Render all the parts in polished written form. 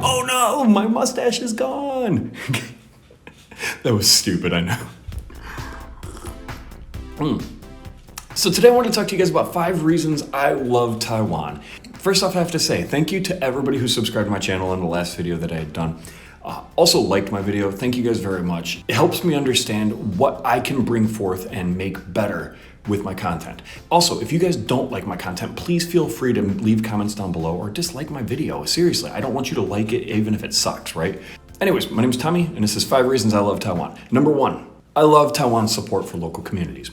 Oh no, my mustache is gone. That was stupid, I know. So today I want to talk to you guys about 5 reasons I love Taiwan. First off, I have to say thank you to everybody who subscribed to my channel in the last video that I had done. Also liked my video. Thank you guys very much. It helps me understand what I can bring forth and make better with my content. Also, if you guys don't like my content, please feel free to leave comments down below or dislike my video. Seriously, I don't want you to like it even if it sucks, right? Anyways, my name is Tommy and this is 5 reasons I love Taiwan. Number 1, I love Taiwan's support for local communities.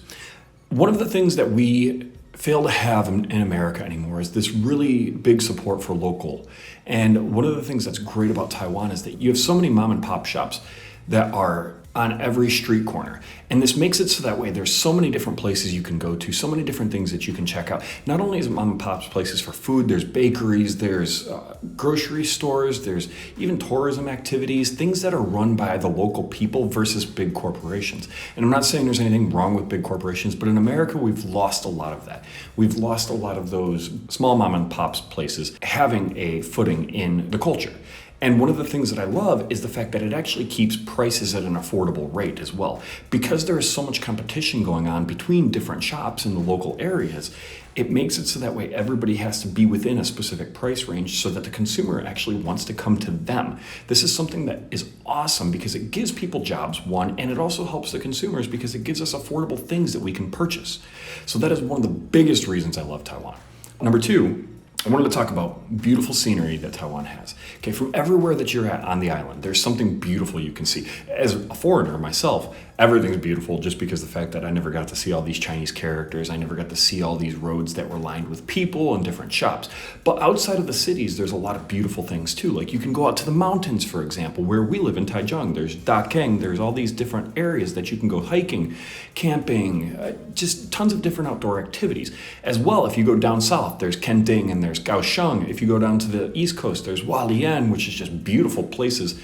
One of the things that we fail to have in America anymore is this really big support for local. And one of the things that's great about Taiwan is that you have so many mom and pop shops that are on every street corner. And this makes it so that way there's so many different places you can go to, so many different things that you can check out. Not only is it mom and pop's places for food, there's bakeries, there's grocery stores, there's even tourism activities, things that are run by the local people versus big corporations. And I'm not saying there's anything wrong with big corporations, but in America, we've lost a lot of that. We've lost a lot of those small mom and pop's places having a footing in the culture. And one of the things that I love is the fact that it actually keeps prices at an affordable rate as well. Because there is so much competition going on between different shops in the local areas, it makes it so that way everybody has to be within a specific price range so that the consumer actually wants to come to them. This is something that is awesome because it gives people jobs, one, and it also helps the consumers because it gives us affordable things that we can purchase. So that is one of the biggest reasons I love Taiwan. Number 2, I wanted to talk about beautiful scenery that Taiwan has. Okay, from everywhere that you're at on the island, there's something beautiful you can see. As a foreigner myself, everything's beautiful just because of the fact that I never got to see all these Chinese characters. I never got to see all these roads that were lined with people and different shops. But outside of the cities, there's a lot of beautiful things too. Like you can go out to the mountains, for example, where we live in Taichung. There's Dakeng, there's all these different areas that you can go hiking, camping, just tons of different outdoor activities. As well, if you go down south, there's Kenting and there's Kaohsiung. If you go down to the east coast, there's Hualien, which is just beautiful places.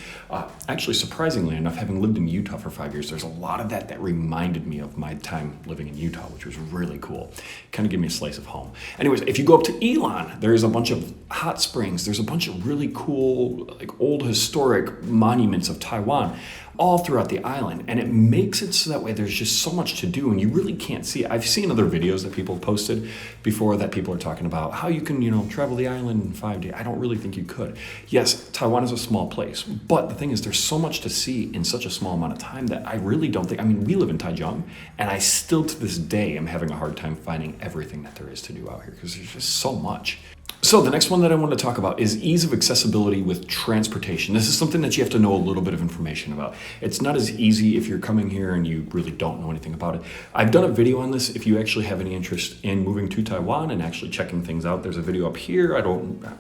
Actually, surprisingly enough, having lived in Utah for 5 years, there's a lot of that reminded me of my time living in Utah, which was really cool. Kind of gave me a slice of home. Anyways, if you go up to Ilan, there's a bunch of hot springs. There's a bunch of really cool, like old historic monuments of Taiwan all throughout the island. And it makes it so that way there's just so much to do and you really can't see it. I've seen other videos that people have posted before that people are talking about how you can, travel the island in 5 days. I don't really think you could. Yes, Taiwan is a small place, but the thing is there's so much to see in such a small amount of time that I really don't think, we live in Taichung and I still to this day am having a hard time finding everything that there is to do out here because there's just so much. So the next one that I want to talk about is ease of accessibility with transportation. This is something that you have to know a little bit of information about. It's not as easy if you're coming here and you really don't know anything about it. I've done a video on this if you actually have any interest in moving to Taiwan and actually checking things out. There's a video up here.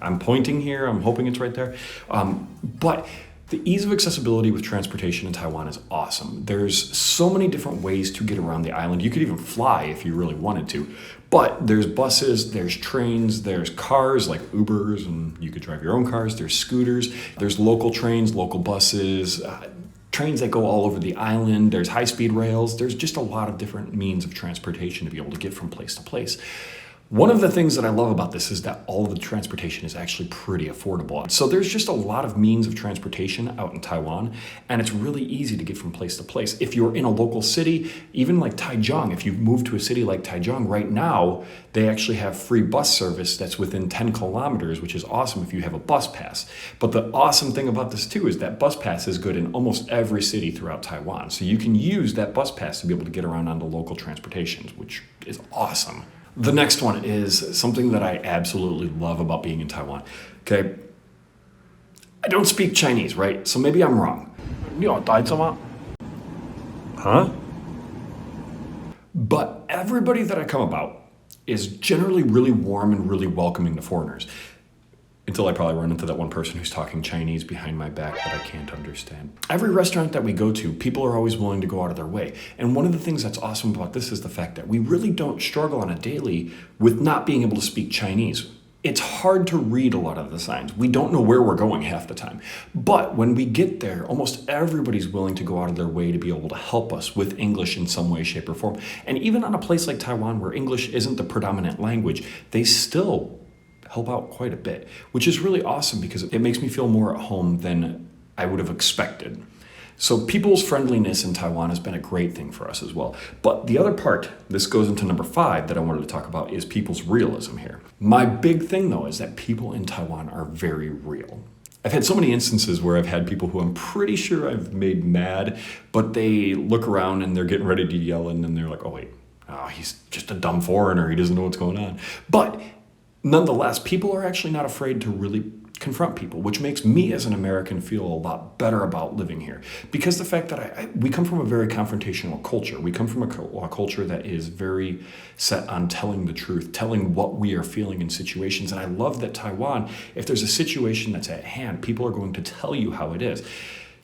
I'm pointing here. I'm hoping it's right there. But the ease of accessibility with transportation in Taiwan is awesome. There's so many different ways to get around the island. You could even fly if you really wanted to. But there's buses, there's trains, there's cars like Ubers, and you could drive your own cars. There's scooters, there's local trains, local buses, trains that go all over the island. There's high-speed rails. There's just a lot of different means of transportation to be able to get from place to place. One of the things that I love about this is that all of the transportation is actually pretty affordable. So there's just a lot of means of transportation out in Taiwan, and it's really easy to get from place to place. If you're in a local city, even like Taichung, if you move to a city like Taichung right now, they actually have free bus service that's within 10 kilometers, which is awesome if you have a bus pass. But the awesome thing about this too is that bus pass is good in almost every city throughout Taiwan. So you can use that bus pass to be able to get around on the local transportations, which is awesome. The next one is something that I absolutely love about being in Taiwan. Okay, I don't speak Chinese, right? So maybe I'm wrong. Huh? But everybody that I come about is generally really warm and really welcoming to foreigners. Until I probably run into that one person who's talking Chinese behind my back that I can't understand. Every restaurant that we go to, people are always willing to go out of their way. And one of the things that's awesome about this is the fact that we really don't struggle on a daily with not being able to speak Chinese. It's hard to read a lot of the signs. We don't know where we're going half the time. But when we get there, almost everybody's willing to go out of their way to be able to help us with English in some way, shape, or form. And even on a place like Taiwan where English isn't the predominant language, they still help out quite a bit, which is really awesome because it makes me feel more at home than I would have expected. So people's friendliness in Taiwan has been a great thing for us as well. But the other part, this goes into number 5 that I wanted to talk about, is people's realism here. My big thing though is that people in Taiwan are very real. I've had so many instances where I've had people who I'm pretty sure I've made mad, but they look around and they're getting ready to yell and then they're like, he's just a dumb foreigner, he doesn't know what's going on. But nonetheless, people are actually not afraid to really confront people, which makes me as an American feel a lot better about living here. Because the fact that we come from a very confrontational culture. We come from a culture that is very set on telling the truth, telling what we are feeling in situations. And I love that Taiwan, if there's a situation that's at hand, people are going to tell you how it is.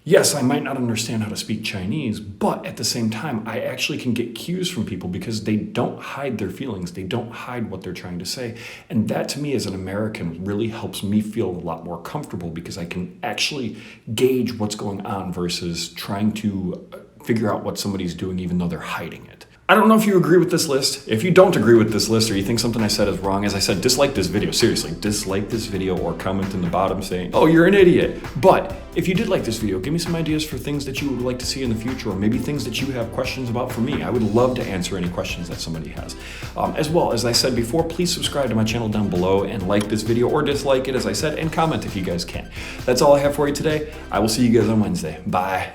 Yes, I might not understand how to speak Chinese, but at the same time, I actually can get cues from people because they don't hide their feelings. They don't hide what they're trying to say. And that to me as an American really helps me feel a lot more comfortable because I can actually gauge what's going on versus trying to figure out what somebody's doing even though they're hiding it. I don't know if you agree with this list. If you don't agree with this list or you think something I said is wrong, as I said, dislike this video. Seriously, dislike this video or comment in the bottom saying, oh, you're an idiot. But if you did like this video, give me some ideas for things that you would like to see in the future or maybe things that you have questions about for me. I would love to answer any questions that somebody has. As well, as I said before, please subscribe to my channel down below and like this video or dislike it, as I said, and comment if you guys can. That's all I have for you today. I will see you guys on Wednesday. Bye.